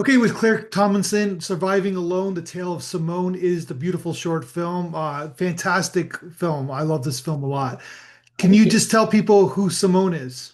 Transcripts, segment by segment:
Okay, with Claire Tomlinson, Surviving Alone, The Tale of Simone is the beautiful short film. Fantastic film. I love this film a lot. Can Thank you you. just tell people who Simone is?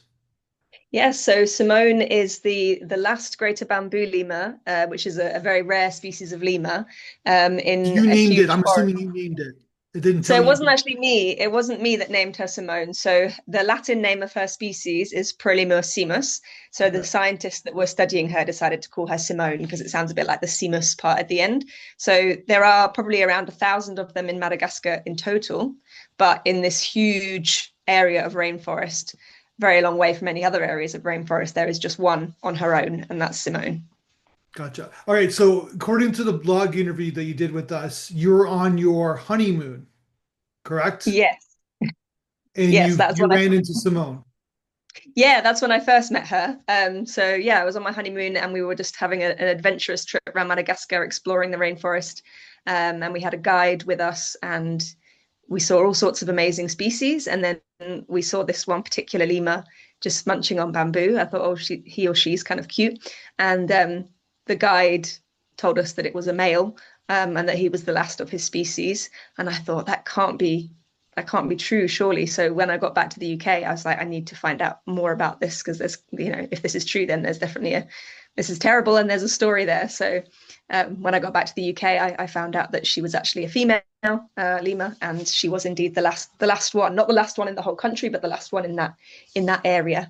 Yes, so Simone is the last Greater Bamboo Lemur, which is a very rare species of lemur, in You a named it. huge I'm forest. assuming you named it. It didn't So tell it you. wasn't actually me. It wasn't me that named her Simone. So the Latin name of her species is Prolemur simus. So the Okay. scientists that were studying her decided to call her Simone because it sounds a bit like the simus part at the end. So there are probably around 1,000 of them in Madagascar in total, but in this huge area of rainforest, very long way from any other areas of rainforest, there is just one on her own, and that's Simone. Gotcha. All right. So, according to the blog interview that you did with us, you're on your honeymoon, correct? Yes, And yes, you that's you what I ran into Simone. Yeah, that's when I first met her. So yeah, I was on my honeymoon and we were just having an adventurous trip around Madagascar, exploring the rainforest. And we had a guide with us and we saw all sorts of amazing species. And then we saw this one particular lemur just munching on bamboo. I thought, oh, he or she's kind of cute. And the guide told us that it was a male, and that he was the last of his species. And I thought that can't be true, surely. So when I got back to the UK, I was like, I need to find out more about this because if this is true, then there's definitely this is terrible and there's a story there. So when I got back to the UK, I found out that she was actually a female lemur, and she was indeed the last one, not the last one in the whole country, but the last one in that area.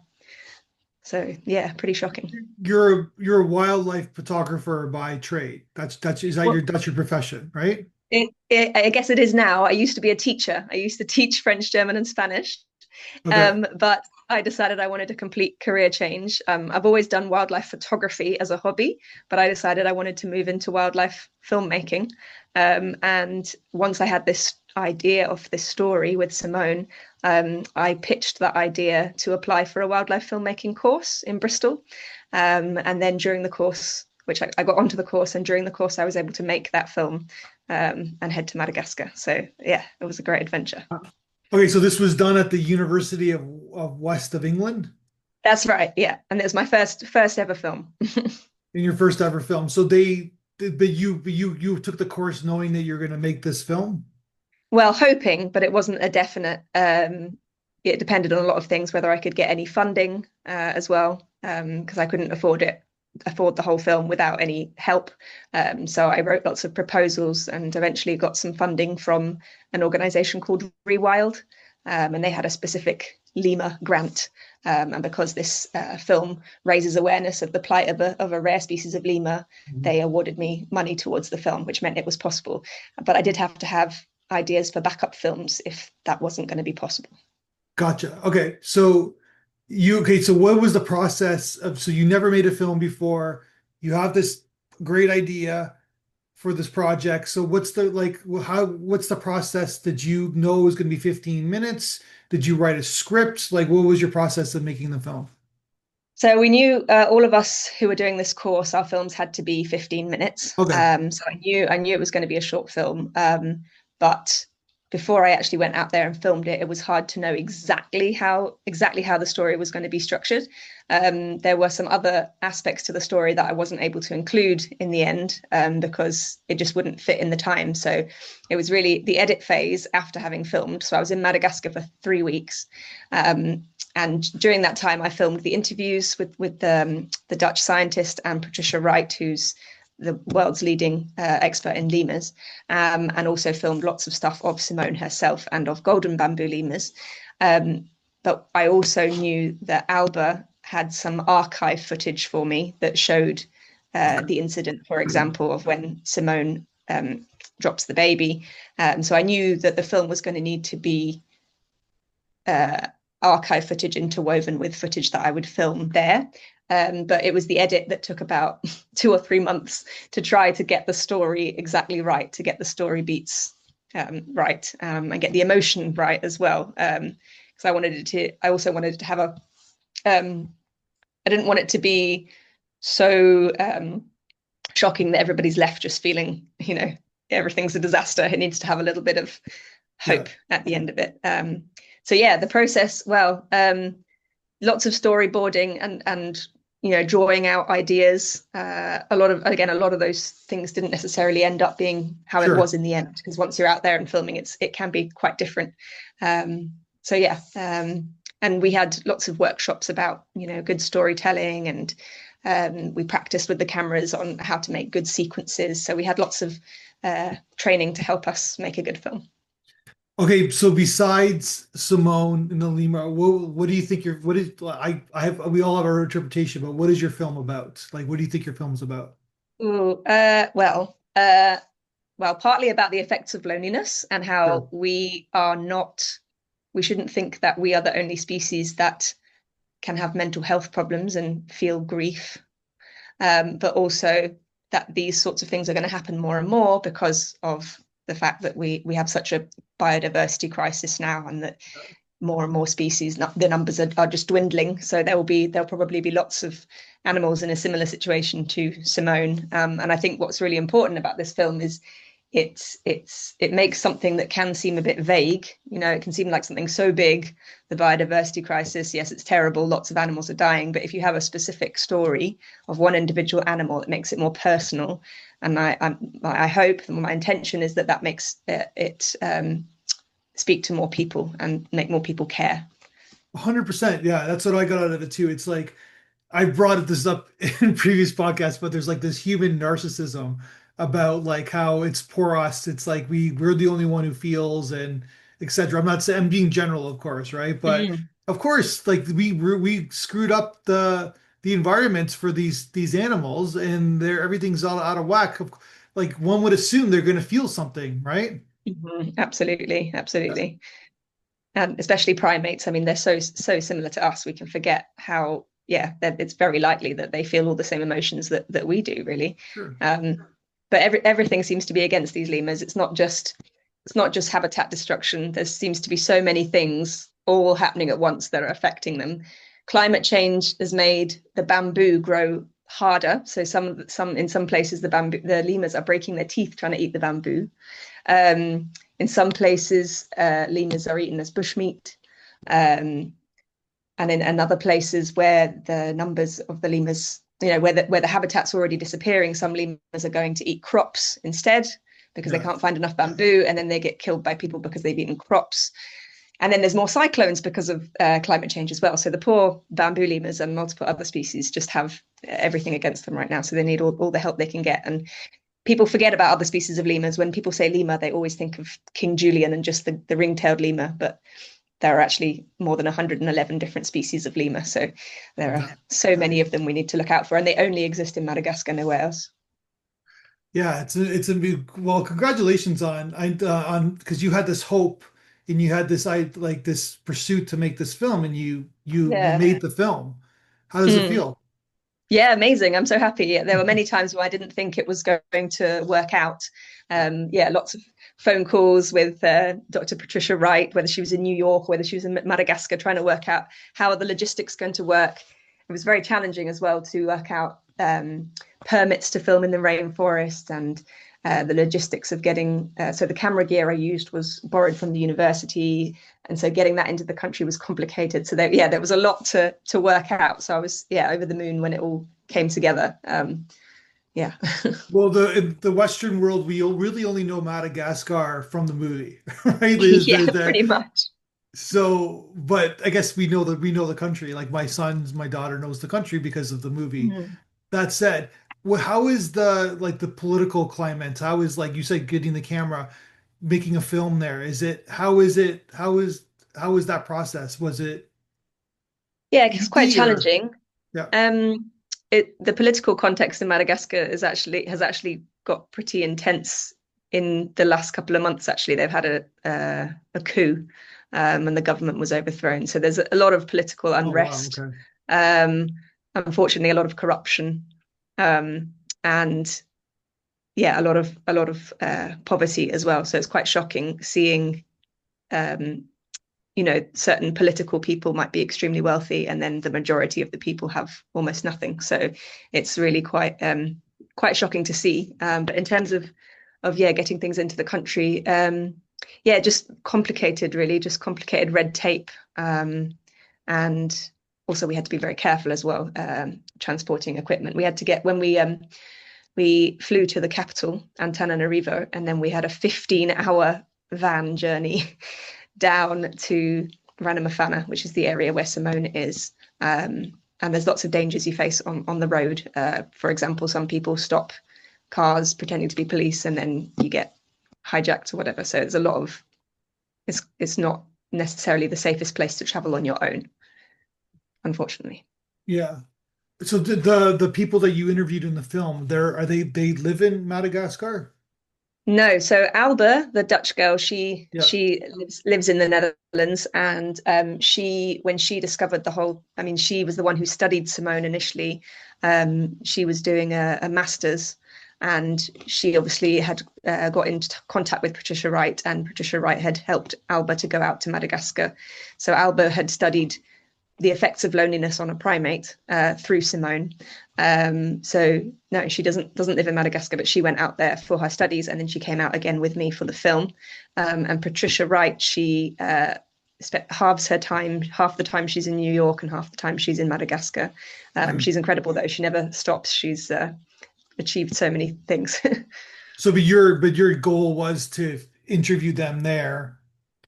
So yeah, pretty shocking. You're a wildlife photographer by trade. That's is that Well, your profession, right? I guess it is now. I used to be a teacher. I used to teach French, German, and Spanish. Okay. But I decided I wanted a complete career change. I've always done wildlife photography as a hobby, but I decided I wanted to move into wildlife filmmaking. And once I had this idea of this story with Simone, I pitched that idea to apply for a wildlife filmmaking course in Bristol. And then during the course, which I got onto the course, and during the course, I was able to make that film and head to Madagascar. So yeah, it was a great adventure. Okay, so this was done at the University of West of England That's right. Yeah, and it was my first ever film. in your first ever film. So but you took the course knowing that you're going to make this film. Well, hoping, but it wasn't a definite. It depended on a lot of things, whether I could get any funding as well, because I couldn't afford the whole film without any help. So I wrote lots of proposals and eventually got some funding from an organization called Rewild, and they had a specific lemur grant. And because this film raises awareness of the plight of a rare species of lemur, Mhm. they awarded me money towards the film, which meant it was possible. But I did have to have ideas for backup films if that wasn't going to be possible. Gotcha. Okay, so what was the process of so you never made a film before. You have this great idea for this project. So what's the process? Did you know it was going to be 15 minutes? Did you write a script? Like what was your process of making the film? So we knew, all of us who were doing this course, our films had to be 15 minutes. Okay. So I knew it was going to be a short film. But before I actually went out there and filmed it, it was hard to know exactly how the story was going to be structured. There were some other aspects to the story that I wasn't able to include in the end, because it just wouldn't fit in the time. So it was really the edit phase after having filmed. So I was in Madagascar for 3 weeks. And during that time, I filmed the interviews with the Dutch scientist and Patricia Wright, who's the world's leading expert in lemurs, and also filmed lots of stuff of Simone herself and of golden bamboo lemurs. But I also knew that Alba had some archive footage for me that showed Okay. the incident, for example, of when Simone drops the baby. So I knew that the film was going to need to be uh, archive footage interwoven with footage that I would film there. But it was the edit that took about 2 or 3 months to try to get the story exactly right, to get the story beats right, and get the emotion right as well. Because I also wanted it to have um, I didn't want it to be so shocking that everybody's left just feeling, everything's a disaster. It needs to have a little bit of Yeah. hope at the end of it. So yeah, the process, well, lots of storyboarding and drawing out ideas. A lot of those things didn't necessarily end up being how it was Sure. in the end, because once you're out there and filming, it can be quite different. So yeah, and we had lots of workshops about good storytelling, and we practiced with the cameras on how to make good sequences. So we had lots of training to help us make a good film. Okay, so besides Simone and the lemur, what do you think what is I have we all have our interpretation, but what is your film about? Like, what do you think your film's about? Ooh, well, partly about the effects of loneliness and Sure. how we shouldn't think that we are the only species that can have mental health problems and feel grief, but also that these sorts of things are going to happen more and more because of the fact that we have such a biodiversity crisis now, and that more and more species, the numbers are just dwindling. So there'll probably be lots of animals in a similar situation to Simone. And I think what's really important about this film is it makes something that can seem a bit vague. It can seem like something so big, the biodiversity crisis. Yes, it's terrible. Lots of animals are dying. But if you have a specific story of one individual animal, it makes it more personal. And I hope, and my intention is that makes it speak to more people and make more people care. 100%. Yeah, that's what I got out of it too. It's like I brought this up in previous podcasts, but there's like this human narcissism about like how it's poor us. It's like we're the only one who feels and etc. I'm not saying I'm being general, of course, right? But Mm. of course, like we screwed up the environments for these animals, and everything's all out of whack. Like one would assume they're going to feel something, right? Mhm. Absolutely, absolutely. And especially primates. I mean, they're so similar to us. We can forget how, yeah, it's very likely that they feel all the same emotions that we do, really. Sure. Um, but everything seems to be against these lemurs. It's not just habitat destruction. There seems to be so many things all happening at once that are affecting them. Climate change has made the bamboo grow harder. So in some places the lemurs are breaking their teeth trying to eat the bamboo. In some places, lemurs are eaten as bushmeat. Um, and in other places where the numbers of the lemurs, where the habitat's already disappearing, some lemurs are going to eat crops instead because they Yeah. can't find enough bamboo, and then they get killed by people because they've eaten crops. And then there's more cyclones because of climate change as well. So the poor bamboo lemurs and multiple other species just have everything against them right now. So they need all the help they can get. And people forget about other species of lemurs. When people say lemur, they always think of King Julian and just the ring-tailed lemur, but there are actually more than 111 different species of lemur. So there are so many of them we need to look out for, and they only exist in Madagascar, nowhere else. Yeah, it's a big, well, congratulations on because you had this hope and you had this pursuit to make this film, and you Yeah. made the film. How does it Mm. feel? Yeah, amazing. I'm so happy. Yeah, there were many times where I didn't think it was going to work out. Yeah. Yeah, lots of phone calls with Dr. Patricia Wright, whether she was in New York, whether she was in Madagascar, trying to work out how are the logistics going to work. It was very challenging as well to work out permits to film in the rainforest, and the logistics of getting. So the camera gear I used was borrowed from the university, and so getting that into the country was complicated. So there was a lot to work out. So I was over the moon when it all came together. Yeah. Well, in the Western world, we really only know Madagascar from the movie, right? Yeah, There's that. pretty much. So, but I guess we know the country. Like my daughter knows the country because of the movie. Mm. That said, how is the political climate? How is, like you said, getting the camera, making a film there? How is that process? Was it Yeah, it's quite easy or challenging. yeah? Um, the political context in Madagascar has actually got pretty intense in the last couple of months. Actually, they've had a coup, and the government was overthrown. So there's a lot of political Oh wow, unrest. okay. Um, Unfortunately, a lot of corruption, and yeah, a lot of poverty as well. So it's quite shocking seeing um, certain political people might be extremely wealthy, and then the majority of the people have almost nothing. So it's really quite shocking to see. But in terms of getting things into the country, yeah, just complicated, really, just complicated red tape, and also we had to be very careful as well, transporting equipment. We had to get when we flew to the capital, Antananarivo, and then we had a 15-hour van journey down to Ranomafana, which is the area where Simone is. And there's lots of dangers you face on the road. For example, some people stop cars pretending to be police, and then you get hijacked or whatever. So there's a lot of it's not necessarily the safest place to travel on your own, unfortunately. Yeah. So the people that you interviewed in the film, they live in Madagascar? No, so Alba, the Dutch girl, Yeah. she lives in the Netherlands, and she when she discovered the whole, I mean, she was the one who studied Simone initially. She was doing a master's, and she obviously had got into contact with Patricia Wright, and Patricia Wright had helped Alba to go out to Madagascar. So Alba had studied the effects of loneliness on a primate through Simone. So no, she doesn't live in Madagascar, but she went out there for her studies, and then she came out again with me for the film. And Patricia Wright, she halves her time, half the time she's in New York and half the time she's in Madagascar. Okay. She's incredible though; she never stops. She's achieved so many things. So, but your goal was to interview them there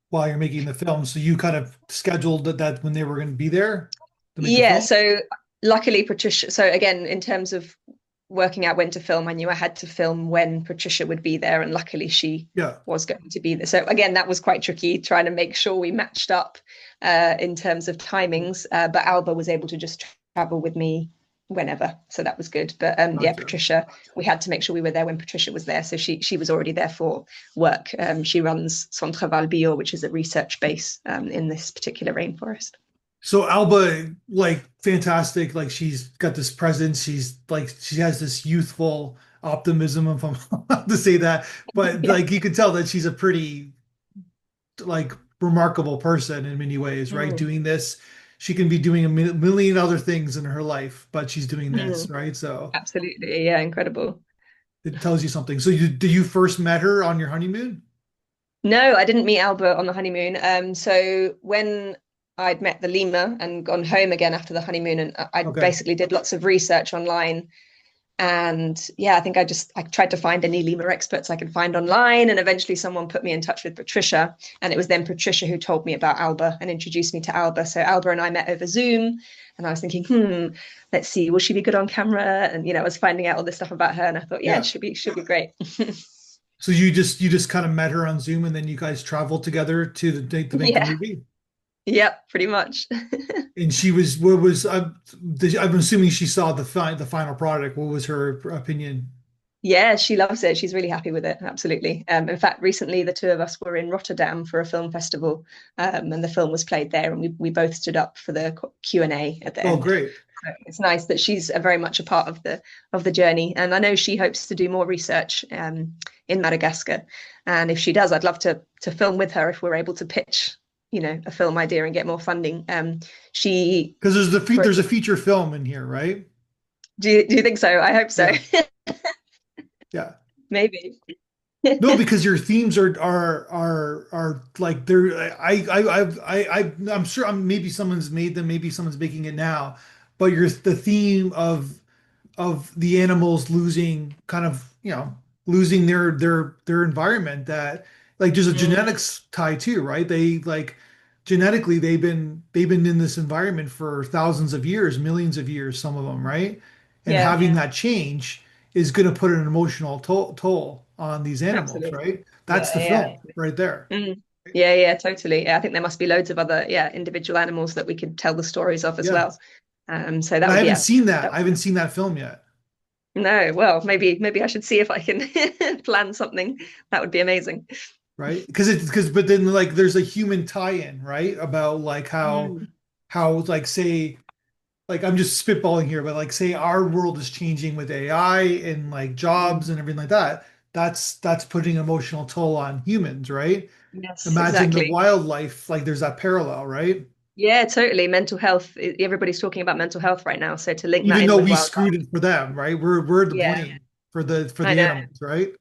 while you're making the film. So you kind of scheduled that when they were going to be there to make the Yeah, film? so luckily Patricia, so again, in terms of working out when to film, I knew I had to film when Patricia would be there, and luckily she Yeah. was going to be there. So again, that was quite tricky, trying to make sure we matched up in terms of timings. But Alba was able to just travel with me whenever, so that was good. But yeah, Gotcha. Patricia, we had to make sure we were there when Patricia was there, so she was already there for work. She runs Centre Val Bio, which is a research base in this particular rainforest. So Alba, like, fantastic. Like, she's got this presence. She's like, she has this youthful optimism, if I'm allowed to say that. But Yeah. like, you can tell that she's a pretty like remarkable person in many ways, right? Mm. Doing this, she can be doing a million other things in her life, but she's doing this, Mm. right? So Absolutely. Yeah, incredible. it tells you something. So did you first met her on your honeymoon? No, I didn't meet Albert on the honeymoon. So when I'd met the lemur and gone home again after the honeymoon, and I Okay. basically did lots of research online. And yeah, I think I tried to find any lemur experts I could find online, and eventually someone put me in touch with Patricia, and it was then Patricia who told me about Alba and introduced me to Alba. So Alba and I met over Zoom, and I was thinking, let's see, will she be good on camera? And I was finding out all this stuff about her, and I thought, yeah, it Yeah. should be great. So you just kind of met her on Zoom and then you guys traveled together to the date to make the Yeah, movie? yep, pretty much. And she was what was I'm assuming she saw the final product. What was her opinion? Yeah, she loves it. She's really happy with it. Absolutely. In fact, recently the two of us were in Rotterdam for a film festival, and the film was played there, and we both stood up for the Q&A at the Oh, end. great. So it's nice that she's very much a part of the journey, and I know she hopes to do more research in Madagascar. And if she does, I'd love to film with her if we're able to pitch, a film idea and get more funding. She, Because for, there's a feature film in here, right? do you think so? I hope so. Yeah. Yeah. Maybe. No, because your themes are like they're I'm sure maybe someone's made them, maybe someone's making it now, but the theme of the animals losing kind of, losing their environment, that like there's a Mm, genetics tie too, right? They like genetically they've been in this environment for thousands of years, millions of years, some of them, right? And yeah, having that change is going to put an emotional toll on these animals, absolutely. right? That's Yeah, the yeah. film right there. Mm. Yeah, yeah, totally. Yeah, I think there must be loads of other, individual animals that we could tell the stories of as Yeah. well. So that And I would, haven't yeah, seen that. that I would be haven't nice. seen that film yet. No, well, maybe I should see if I can plan something. That would be amazing. Right? But then like there's a human tie-in, right? About like Mm. how like say like I'm just spitballing here, but like say our world is changing with AI and like jobs Mm. and everything like that. That's putting emotional toll on humans, right? Yes, Imagine the exactly. wildlife, like there's that parallel, right? Yeah, totally. Mental health. Everybody's talking about mental health right now. So to link that Even in though with we wildlife. screwed it for them, right? We're to Yeah, blame for the I know. animals, right?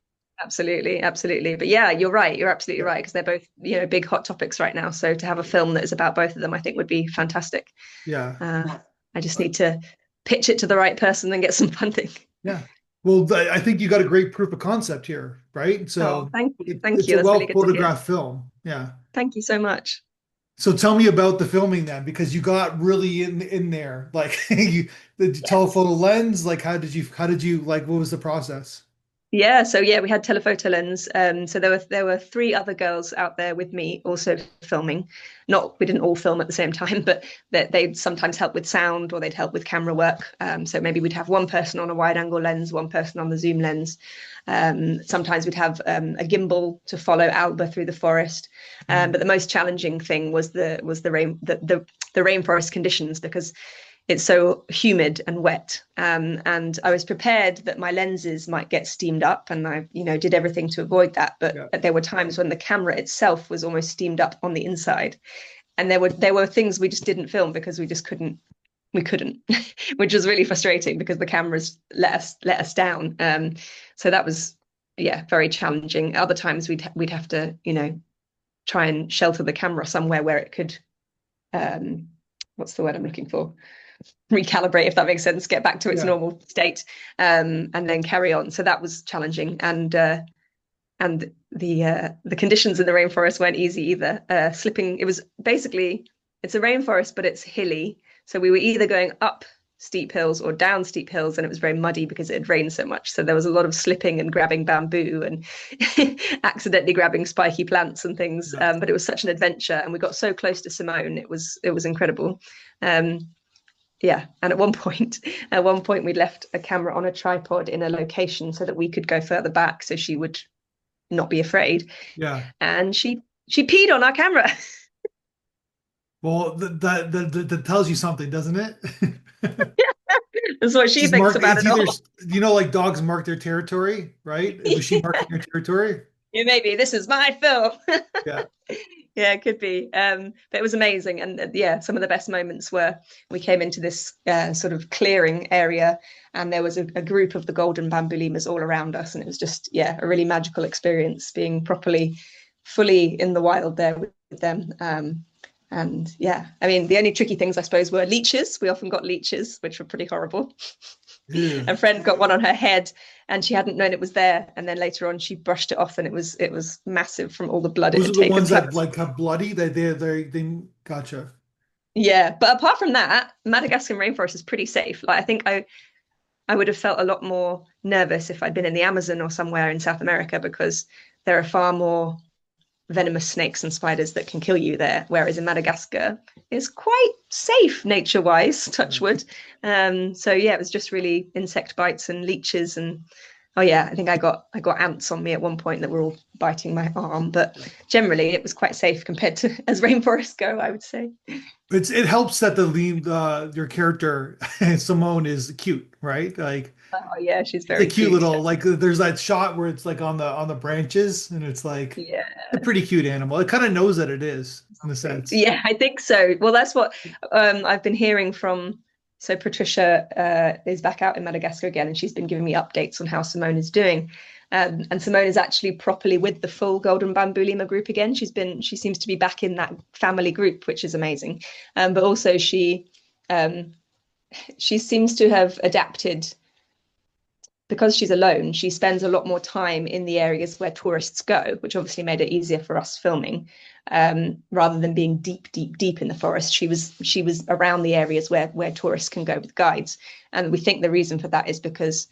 Absolutely, absolutely. But yeah, you're right. You're absolutely Yeah. right because they're both, big hot topics right now. So to have a film that is about both of them, I think would be fantastic. Yeah. Uh, I just Uh, need to pitch it to the right person and get some funding. Yeah. Well, I think you got a great proof of concept here, right? Oh, So thank you. Thank it's you. a That's really well good to hear. photographed film. Yeah. Thank you so much. So tell me about the filming then, because you got really in there. Like the Yes. telephoto lens, like how did you like what was the process? Yeah, so yeah, we had telephoto lens. So there were three other girls out there with me also filming. Not we didn't all film at the same time, but that they'd sometimes help with sound or they'd help with camera work. So maybe we'd have one person on a wide angle lens, one person on the zoom lens. Sometimes we'd have a gimbal to follow Alba through the forest. Mhm. But the most challenging thing was the rainforest conditions because it's so humid and wet. And I was prepared that my lenses might get steamed up, and I, did everything to avoid that. But Yeah. there were times when the camera itself was almost steamed up on the inside, and there were things we just didn't film because we just couldn't. We couldn't, which was really frustrating because the cameras let us down. So that was, yeah, very challenging. Other times we'd have to, try and shelter the camera somewhere where it could. What's the word I'm looking for? Recalibrate, if that makes sense, get back to its Yeah. normal state, and then carry on. So that was challenging, and the conditions in the rainforest weren't easy either. Slipping, it was basically it's a rainforest, but it's hilly. So we were either going up steep hills or down steep hills, and it was very muddy because it had rained so much. So there was a lot of slipping and grabbing bamboo and accidentally grabbing spiky plants and things. Yeah. But it was such an adventure, and we got so close to Simone. It was incredible. Um, yeah, and at one point we'd left a camera on a tripod in a location so that we could go further back so she would not be afraid, Yeah. and she peed on our camera. Well, that tells you something, doesn't it? That's what she She's thinks marked. about It's it either, all. like dogs mark their territory, right? Was she marking her territory? Yeah, maybe this is my film. Yeah. Yeah, it could be. But it was amazing, and yeah, some of the best moments were we came into this sort of clearing area, and there was a group of the golden bamboo lemurs all around us, and it was just, yeah, a really magical experience being fully in the wild there with them. And yeah, I mean, the only tricky things I suppose were leeches. We often got leeches, which were pretty horrible. Ew. A friend got one on her head and she hadn't known it was there, and then later on she brushed it off and it was massive from all the blood it Those had are the taken. ones So that like have bloody. They gotcha. yeah, but apart from that, Madagascar rainforest is pretty safe. Like I think I would have felt a lot more nervous if I'd been in the Amazon or somewhere in South America because there are far more venomous snakes and spiders that can kill you there, whereas in Madagascar it's quite safe nature-wise, touch wood. So yeah, it was just really insect bites and leeches and oh yeah, I think I got ants on me at one point that were all biting my arm, but generally it was quite safe compared to as rainforests go, I would say. It helps that the lead your character Simone is cute, right? Like Oh yeah, she's it's a very cute cute. little like there's that shot where it's like on the branches and it's like Yeah. a pretty cute animal. It kind of knows that it is in a sense. Yeah, I think so. Well, that's what I've been hearing from. So Patricia is back out in Madagascar again, and she's been giving me updates on how Simone is doing. And Simone is actually properly with the full Golden Bamboo Lemur group again. She seems to be back in that family group, which is amazing. But also um, she seems to have adapted because she's alone. She spends a lot more time in the areas where tourists go, which obviously made it easier for us filming. Rather than being deep, deep, deep in the forest, she was around the areas where tourists can go with guides. And we think the reason for that is because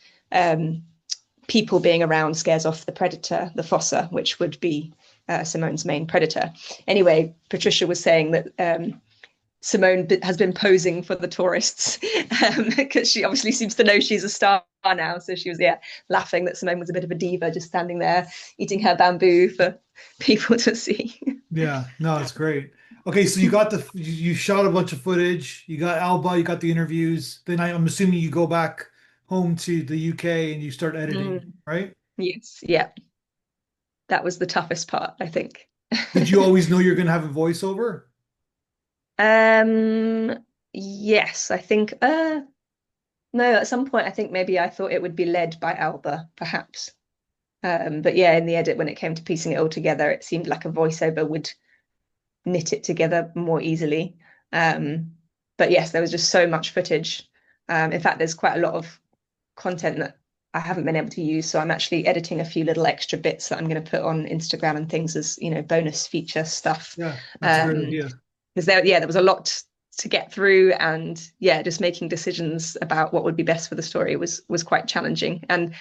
people being around scares off the predator, the fossa, which would be Simone's main predator. Anyway, Patricia was saying that Simone has been posing for the tourists because she obviously seems to know she's a star now. So she was, yeah, laughing that Simone was a bit of a diva, just standing there eating her bamboo for people to see. Yeah, no, it's great. Okay, so you shot a bunch of footage. You got Alba, you got the interviews. Then I'm assuming you go back home to the UK and you start editing, Mm, right? yes, yeah, that was the toughest part, I think. Did you always know you're going to have a voiceover? um, yes, I think. No, at some point, I think maybe I thought it would be led by Alba, perhaps. But yeah, in the edit, when it came to piecing it all together, it seemed like a voiceover would knit it together more easily. But yes, there was just so much footage. In fact, there's quite a lot of content that I haven't been able to use. So I'm actually editing a few little extra bits that I'm going to put on Instagram and things as, bonus feature stuff. Yeah, that's a great idea. Because there was a lot to get through, and yeah, just making decisions about what would be best for the story was quite challenging. And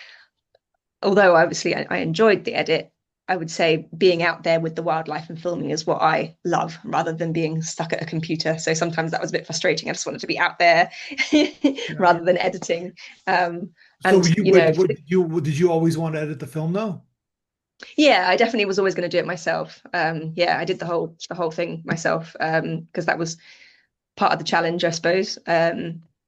although obviously I enjoyed the edit, I would say being out there with the wildlife and filming is what I love rather than being stuck at a computer. So sometimes that was a bit frustrating. I just wanted to be out there Yeah. rather than editing. So And you would did you always want to edit the film though? yeah, I definitely was always going to do it myself. Yeah, I did the whole thing myself because that was part of the challenge, I suppose.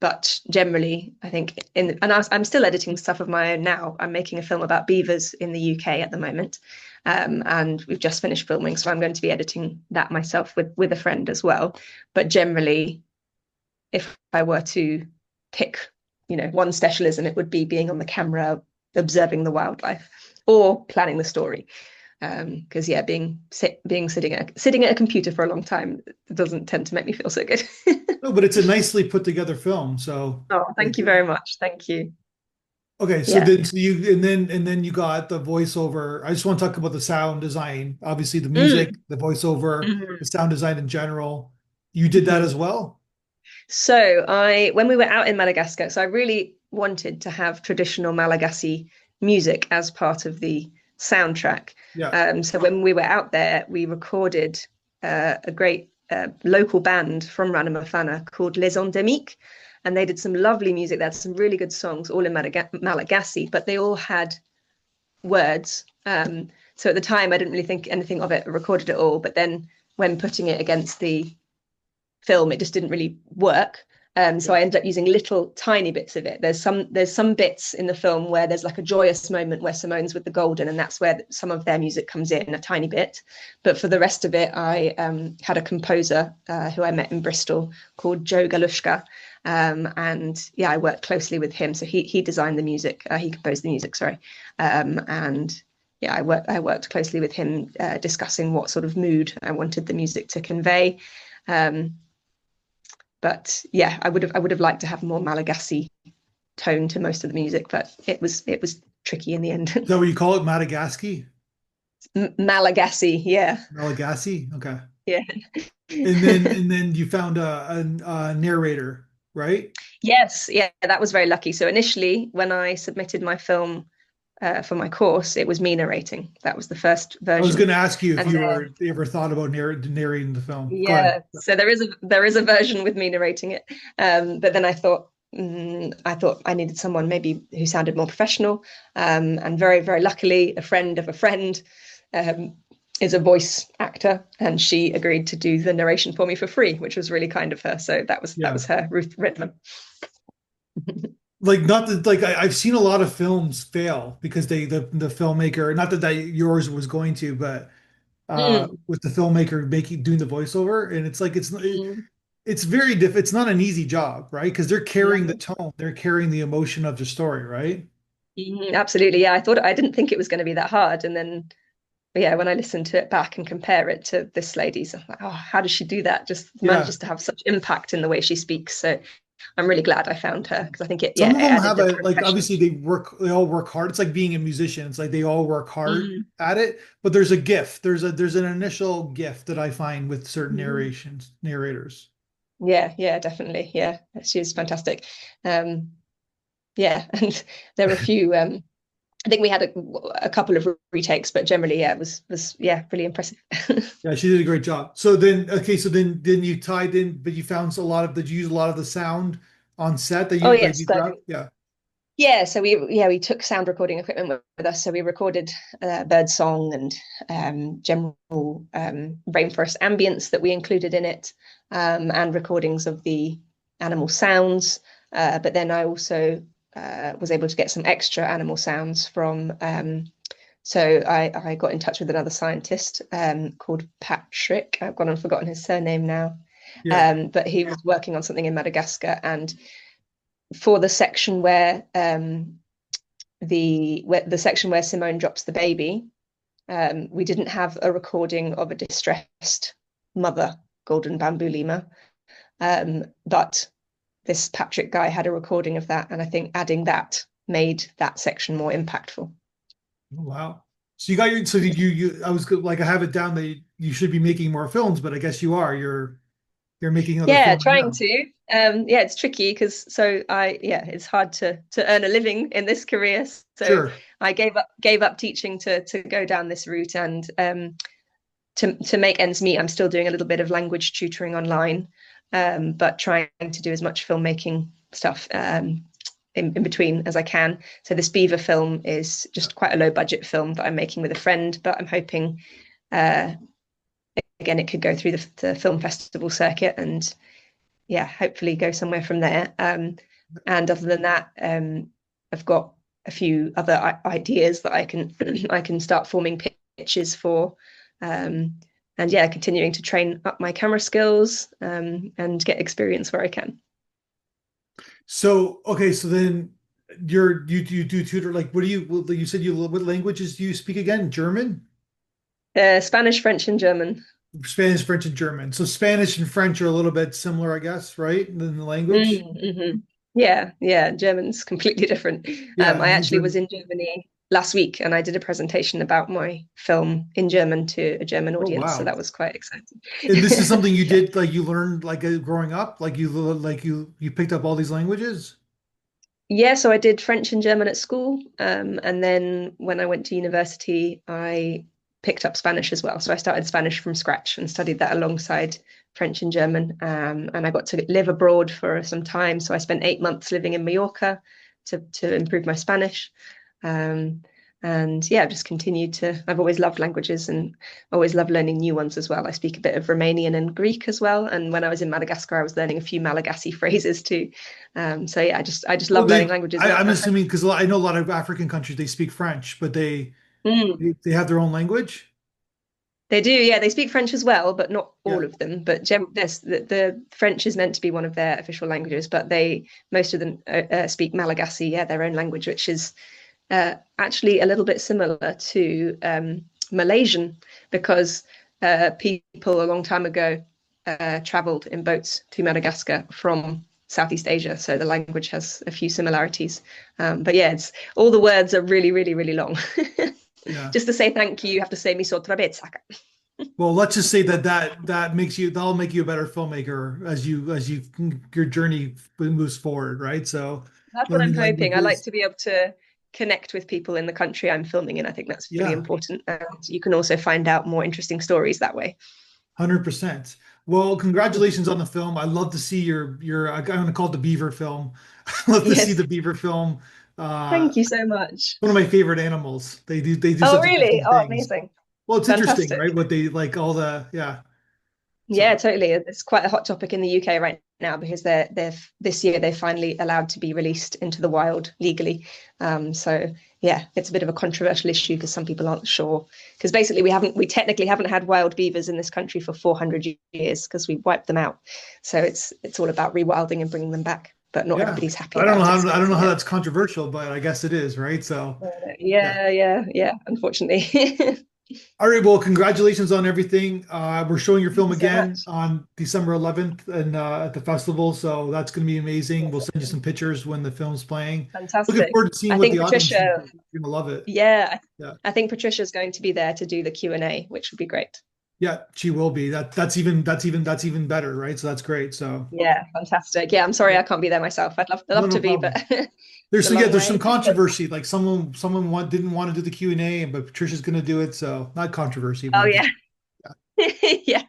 But generally, I think I'm still editing stuff of my own now. I'm making a film about beavers in the UK at the moment, and we've just finished filming, so I'm going to be editing that myself with a friend as well. But generally, if I were to pick, one specialism, it would be being on the camera, observing the wildlife, or planning the story. Because yeah, sitting at a computer for a long time doesn't tend to make me feel so good. No, but it's a nicely put together film. So Oh, thank like you very much. Thank you. okay, so Yeah. then you got the voiceover. I just want to talk about the sound design. Obviously the music, Mm. the voiceover, the Mhm. sound design in general. You did that Mhm. as well? So when we were out in Madagascar, so I really wanted to have traditional Malagasy music as part of the soundtrack. Yeah. So when we were out there, we recorded a great local band from Ranomafana called Les Endemiques, and they did some lovely music. They had some really good songs, all in Malagasy, but they all had words. So at the time, I didn't really think anything of it, recorded it all. But then when putting it against the film, it just didn't really work. So Yeah. I ended up using little tiny bits of it. There's some bits in the film where there's like a joyous moment where Simone's with the golden, and that's where some of their music comes in a tiny bit. But for the rest of it, I had a composer who I met in Bristol called Joe Galushka, and yeah, I worked closely with him. So he designed the music, he composed the music, sorry, and yeah, I worked closely with him, discussing what sort of mood I wanted the music to convey. Um, but yeah, I would have liked to have more Malagasy tone to most of the music, but it was tricky in the Is end. that what you call it? Madagascar? Malagasy, yeah, Malagasy? Okay. yeah. And then you found a narrator, right? Yes, yeah, that was very lucky. So initially, when I submitted my film for my course, it was me narrating. That was the first I was going version, to ask you if and then you ever thought about narrating the film. Go ahead. yeah, so there is a version with me narrating it, but then I thought I needed someone maybe who sounded more professional, and very very luckily a friend of a friend um, is a voice actor, and she agreed to do the narration for me for free, which was really kind of her. So that was that Yeah. was her, Ruth Ridman. Like not that like I've seen a lot of films fail because the filmmaker, not that yours was going to, but Mm, with the filmmaker making doing the voiceover, and it's like mm, it's very it's not an easy job, right? Because they're carrying the no. tone, they're carrying the emotion of the story, right? Absolutely, yeah. I didn't think it was going to be that hard, and then yeah, when I listen to it back and compare it to this lady's, I'm like, oh, how does she do that? Just Yeah. manages to have such impact in the way she speaks. So I'm really glad I found her because I think it, Some yeah, of it them added have the a like profession. obviously they all work hard. It's like being a musician. It's like they all work hard Mm, at it, but there's a gift. There's an initial gift that I find with certain mm. narrators. Yeah, yeah, definitely. Yeah, she's fantastic. Um, yeah, and there were a few. I think we had a couple of retakes, but generally, yeah, it was yeah, really impressive. Yeah, she did a great job. So then, okay, so then you tied in, but you found a lot of, did you use a lot of the sound on set that Oh you like yes, you so grabbed? Yeah, yeah, so we took sound recording equipment with us. So we recorded bird song and general rainforest ambience that we included in it, and recordings of the animal sounds. But then I also was able to get some extra animal sounds from. So I got in touch with another scientist called Patrick. I've gone and forgotten his surname now, yeah, but he was working on something in Madagascar, and for the section where the section where Simone drops the baby, we didn't have a recording of a distressed mother golden bamboo lemur, but this Patrick guy had a recording of that, and I think adding that made that section more impactful. Oh, wow. So you got your, so did you, I was like, I have it down that you should be making more films, but I guess you are, you're making another Yeah, film right trying now. to. Yeah, it's tricky because it's hard to earn a living in this career. So Sure. I gave up teaching to go down this route, and to make ends meet, I'm still doing a little bit of language tutoring online, but trying to do as much filmmaking stuff in between as I can. So this beaver film is just quite a low budget film that I'm making with a friend, but I'm hoping uh, again it could go through the film festival circuit and yeah, hopefully go somewhere from there. And other than that, I've got a few other ideas that I can I can start forming pitches for. And yeah, continuing to train up my camera skills and get experience where I can. So, okay, so then you do tutor, like, what do you, well, you said what languages do you speak again? German? Spanish, French, and German. Spanish, French, and German. So Spanish and French are a little bit similar, I guess, right? In the language. Mm-hmm. Yeah, yeah. German's completely different. Yeah, I and actually was in Germany last week and I did a presentation about my film in German to a German oh audience, so wow. that was quite exciting. And this is something you Yeah. did, like you learned like growing up, like you picked up all these languages. Yeah, so I did French and German at school. And then when I went to university, I picked up Spanish as well. So I started Spanish from scratch and studied that alongside French and German. And I got to live abroad for some time. So I spent 8 months living in Mallorca to improve my Spanish. Um, and yeah, I've just continued to, I've always loved languages and always loved learning new ones as well. I speak a bit of Romanian and Greek as well. And when I was in Madagascar, I was learning a few Malagasy phrases too. So yeah, I just Well, love learning languages. I'm assuming because I know a lot of African countries they speak French, but Mm, they have their own language. they do, yeah. They speak French as well, but not Yeah. all of them. But the French is meant to be one of their official languages, but most of them speak Malagasy, yeah, their own language, which is actually a little bit similar to Malaysian, because people a long time ago traveled in boats to Madagascar from Southeast Asia. So the language has a few similarities. But yeah, it's all the words are really, really, really long. Yeah. Just to say thank you, you have to say miso trabetsaka. Well, let's just say that makes you that'll make you a better filmmaker as you your journey moves forward, right? So That's what I'm learning hoping. I like languages. to be able to connect with people in the country I'm filming in. I think that's really Yeah, important. And you can also find out more interesting stories that way. 100%. Well, congratulations on the film. I love to see your I'm going to call it the beaver film. I love to see Yes. the beaver film. Uh, Thank you so much. one of my favorite animals. They do Oh, such really? interesting Oh, things. amazing. Well, it's interesting, Fantastic. right? What they like all the yeah. Yeah, So totally. It's quite a hot topic in the UK right now because they're this year they're finally allowed to be released into the wild legally. So yeah, it's a bit of a controversial issue because some people aren't sure. Because basically we technically haven't had wild beavers in this country for 400 years because we wiped them out. So it's all about rewilding and bringing them back. But not yeah. everybody's happy about it. So I don't know how yeah. that's controversial, but I guess it is, right? So yeah. Yeah. Unfortunately. All right, well, congratulations on everything. We're showing your Thank film you so again much. on December 11th and at the festival, so that's going to be amazing. We'll send you some Awesome. pictures when the film's playing. Looking Fantastic. forward to seeing I what think the audience thinks. Patricia, You're gonna love it. yeah, Yeah, I think Patricia's going to be there to do the Q&A, which would be great. yeah, she will be. That's even better, right? So that's great. So Yeah, fantastic. Yeah, I'm sorry yeah, I can't be there myself. I'd no, love no to be, but problem. it's a Yeah, long there's some way. controversy. Like didn't want to do the Q&A, but Patricia's going to do it. So not controversy, Oh but just yeah. Yeah.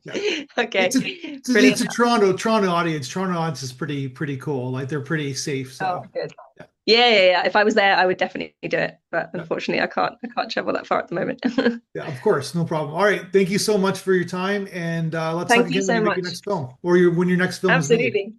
yeah. Okay. It's Brilliant. a Toronto audience. Toronto audience is pretty cool. Like they're pretty safe. Oh, So good. yeah, Yeah. If I was there, I would definitely do it. But yeah, unfortunately, I can't travel that far at the moment. yeah. Of course, no problem. All right, thank you so much for your time, and let's talk Thank you again when so you make your much. next film or when your next film is made. Absolutely.